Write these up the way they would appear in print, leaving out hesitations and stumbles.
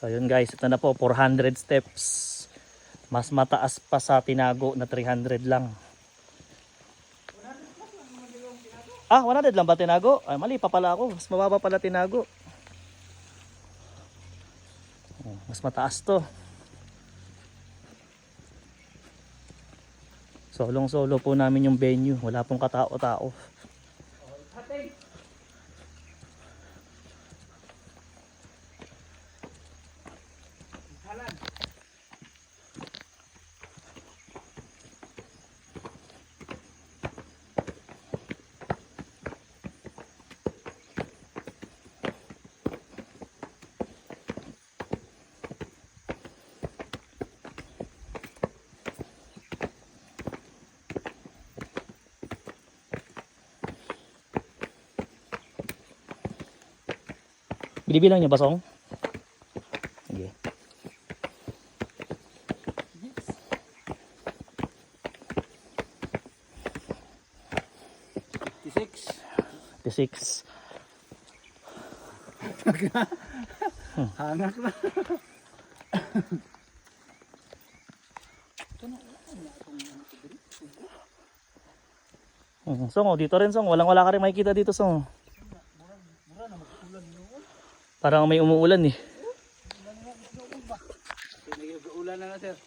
So yun guys, ito na po 400 steps. Mas mataas pa sa tinago na 300 lang. 100 lang ba tinago? Ay mali pa pala ako. Mas mababa pala tinago. Mas mataas to. Solong-solo po namin yung venue. Wala pong katao-tao. Binibilang niyo ba, Song? Sige. Six. Hangat na. Song, dito rin, Song. Walang-wala ka rin makikita dito, Song. Parang may umuulan eh. Ulan na sir.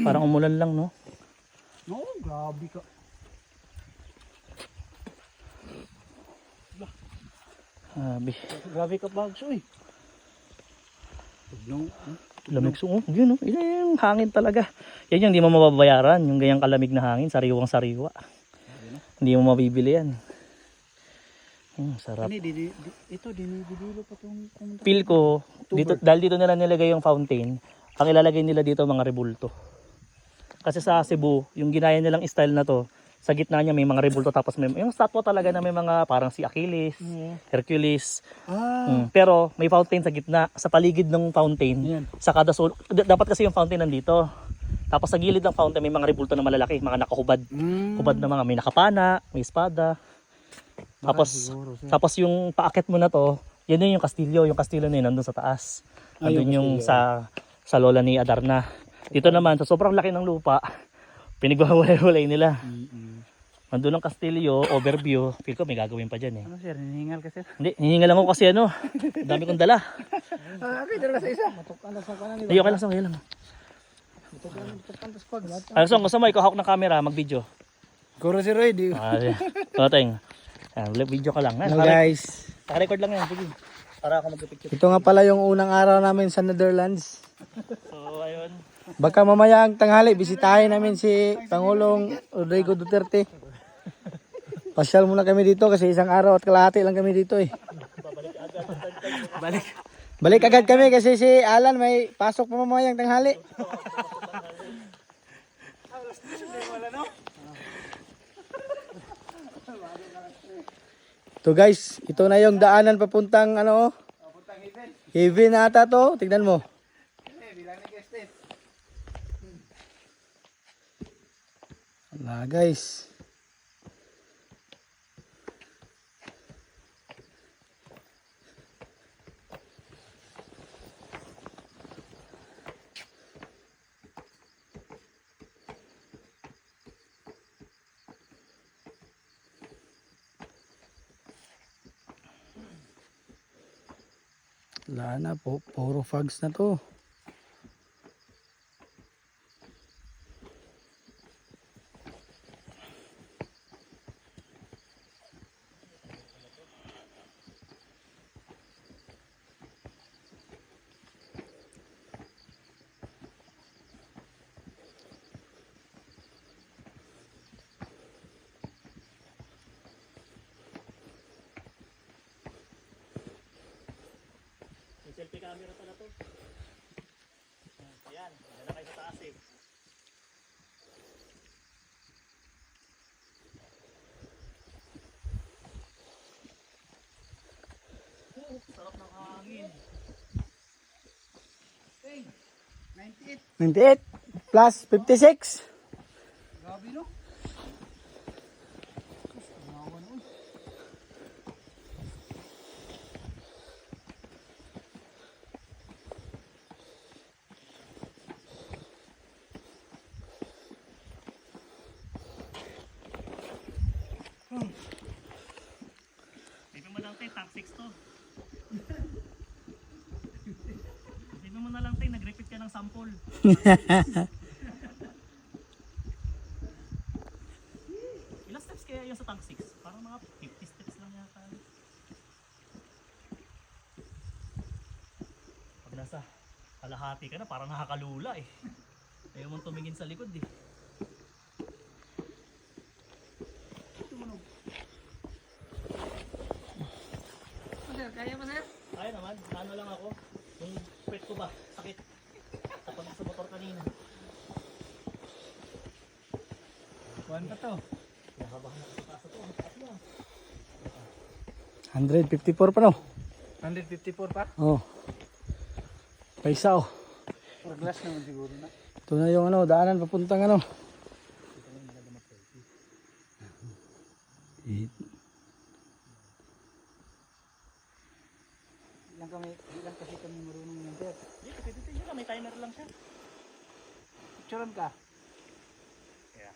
Parang umulan lang, no? No, grabe ka. Grabe ka bags, uy. Lamig, Song. Yun, no? Yun yung hangin talaga. Yan yung hindi mo mababayaran. Yung ganyang kalamig na hangin, sariwang-sariwa. Hindi mo mabibili yan. Sarap. Ito, dinidilo pa itong... Feel ko, dito, dahil dito nila nilagay yung fountain, ang ilalagay nila dito mga rebulto. Kasi sa Cebu, yung ginaya nilang style na to, sa gitna niya may mga rebulto, tapos may yung statwa talaga na may mga parang si Achilles, Hercules. Pero may fountain sa gitna, sa paligid ng fountain, sa kada dapat kasi yung fountain nandito. Tapos sa gilid ng fountain may mga rebulto na malalaki, mga nakahubad. Hubad na mga may nakapana, may espada. Tapos yung paakit mo na to, yan yung kastilyo. Yung kastilyo na yun nandun sa taas. Nandun yung sa lola ni Adarna. Dito naman, sa sobrang laki ng lupa, pinagwawalay-walay nila. Nandun ang kastilyo, overview. Feel ko may gagawin pa dyan eh. Ano sir, hinihingal ka sir? Hindi, hinihingal lang ako kasi ano. Dami kong dala. Okay, dala sa isa. Matukan na sa kanan. Ayoko lang, ayoko lang. Matukan na sa pag. Gusto mo, ikaw hawak ng camera, mag-video. Kuro si Roy, di. Toteng. Video ka lang. Hello guys. Naka-record lang yan. Sige. Para ako mag-picture. Ito nga pala yung unang araw namin sa Netherlands. So, ayun. Baka mamaya ang tanghali, bisitahin namin si Pangulong Rodrigo Duterte. Pasyal muna kami dito kasi isang araw at kalahati lang kami dito eh. Balik agad kami kasi si Alan may pasok pa mamayang tanghali. So guys, ito na yung daanan papuntang ano, heaven na ata to. Tignan mo. Wala guys. Wala na po, puro fogs na to. Selfie camera pala to. Ayan, na kayo sa taas eh. Sarap ng hangin. 98 plus 56. Grabe no? tay, tank 6 to. Sabi mo na lang tay, nag-repeat ka ng sample. Ilang steps kaya yung sa tank 6? Parang mga 50 steps lang yata. Pag nasa kalahati ka na, parang nakakalula eh. Ayaw mong tumingin sa likod eh. Sir, kaya ba sir? Kaya naman, ano lang ako. Yung pet ko ba, sakit. Tapos sa motor kanina. Kuhan pa to. Nakabahan ako sa kaso to. Ang taas mo. 154 pa no? 154 pa? Oh. Paisa oh. For glass naman siguro na. Ito na yung ano, daanan papuntang ano. Ilang kasi kami marunong yan sir. Hindi, pwede tayo yun. May timer lang siya. Picturean ka. Yeah.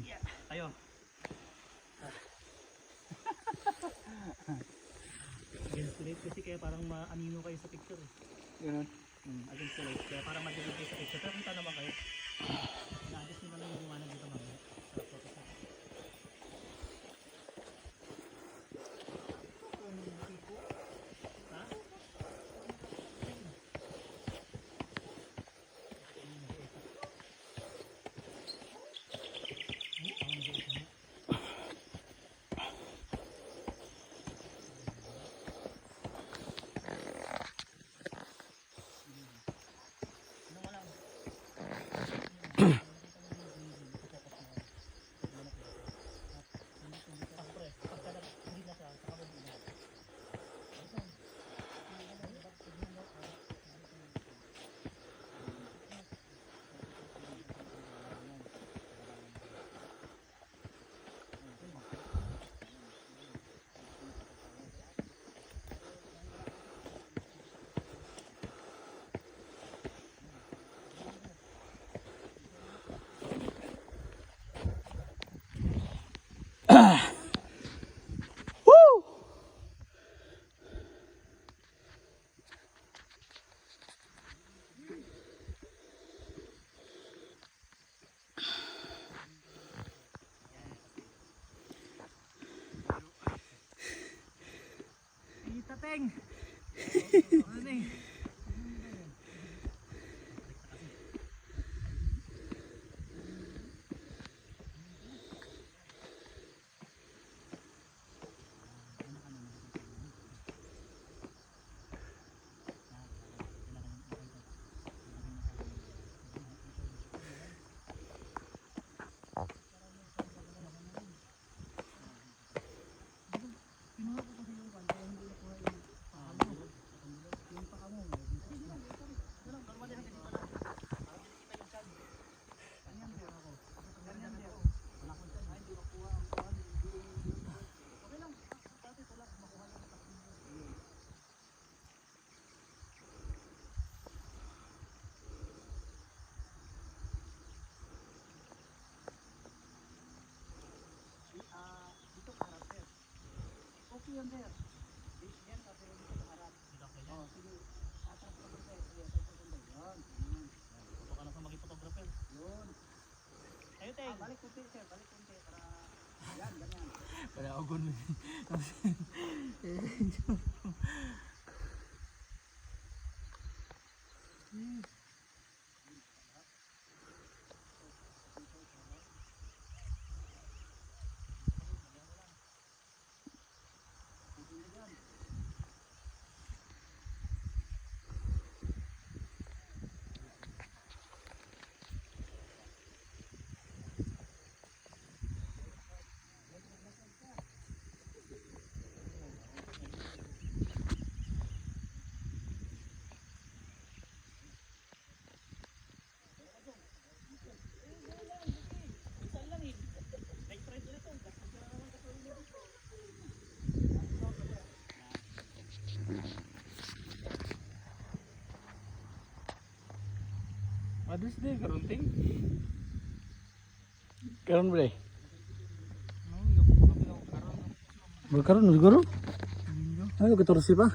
Yeah. Ayun. Against the light kasi kaya parang maanino kayo sa picture eh. Ganun. Against the light. Kaya parang madilig kayo sa picture. Pero kita naman kayo. Na-adjust nyo lang yung liwanag dito mamaya. Sarap po sa Teng! Ano eh? Okay yun sir. Yan ka pero dito sa harap. Oh, sige. Atras ka sir. Sige, yun. Ito ka na sa maging photographer. Yun. Ayo Teng! Balik kunti sir, balik kunti para yan, ganyan. Para ako gun. Adus deh karunting. Karon bre. Yung Magkaroon siguro. Ay, 14 pa.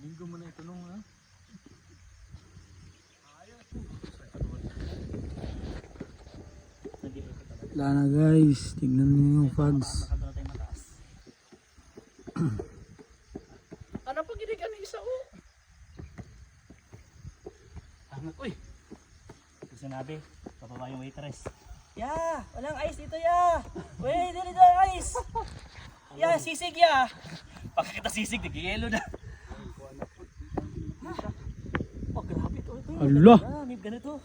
Linggo mo na ito nung ha. Wala na guys, tignan niyo yung fogs. Ano pa ginigan ng isa o? Angat, uy! Sinabi, bababa yung waitress. Ya, walang ice dito ya. Wait, dito yung ice. Ya, sisig ya. Pagkakita sisig, nag-yelo na. Oh, grabe to. Allah! Ah, may ganito.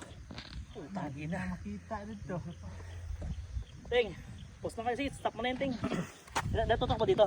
Oh, tagi na. Makita dito. Ting, post na kayo. Sige, stop mo na yun, Ting. Natutok ko dito.